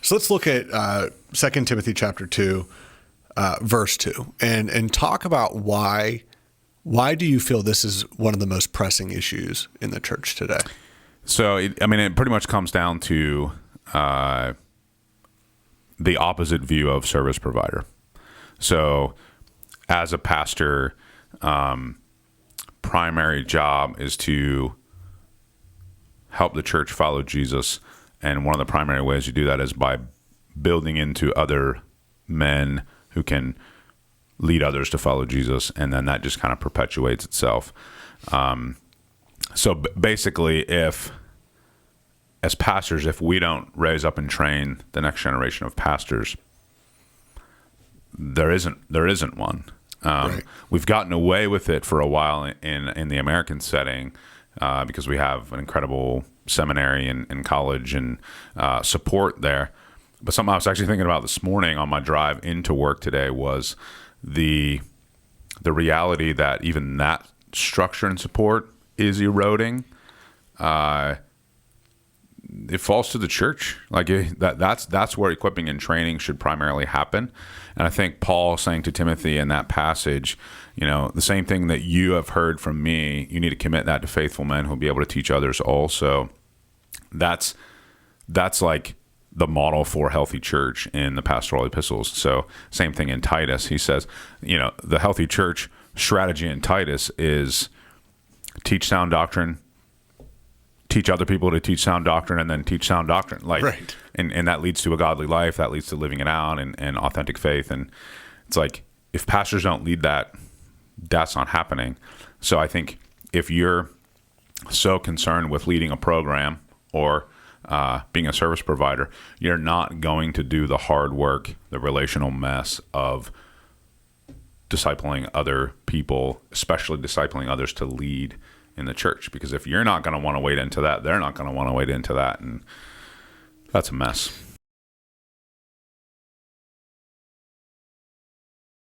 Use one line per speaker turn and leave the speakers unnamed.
So let's look at 2 Timothy chapter 2, verse 2, and talk about why do you feel this is one of the most pressing issues in the church today?
So, it pretty much comes down to the opposite view of service provider. So, as a pastor, primary job is to help the church follow Jesus. And one of the primary ways you do that is by building into other men who can lead others to follow Jesus. And then that just kind of perpetuates itself. So basically, as pastors, if we don't raise up and train the next generation of pastors, there isn't one. Right. We've gotten away with it for a while in the American setting because we have an incredible seminary and college and support there. But something I was actually thinking about this morning on my drive into work today was the reality that even that structure and support is eroding. It falls to the church. Like that's where equipping and training should primarily happen. And I think Paul saying to Timothy in that passage, the same thing that you have heard from me, you need to commit that to faithful men who'll be able to teach others also. That's like the model for healthy church in the pastoral epistles. So same thing in Titus. He says, the healthy church strategy in Titus is teach sound doctrine, teach other people to teach sound doctrine, and then teach sound doctrine.
Right.
And that leads to a godly life. That leads to living it out and authentic faith. And it's like, if pastors don't lead that, that's not happening. So I think if you're so concerned with leading a program or being a service provider, you're not going to do the hard work, the relational mess of discipling other people, especially discipling others to lead in the church. Because if you're not going to want to wade into that, they're not going to want to wade into that. And that's a mess.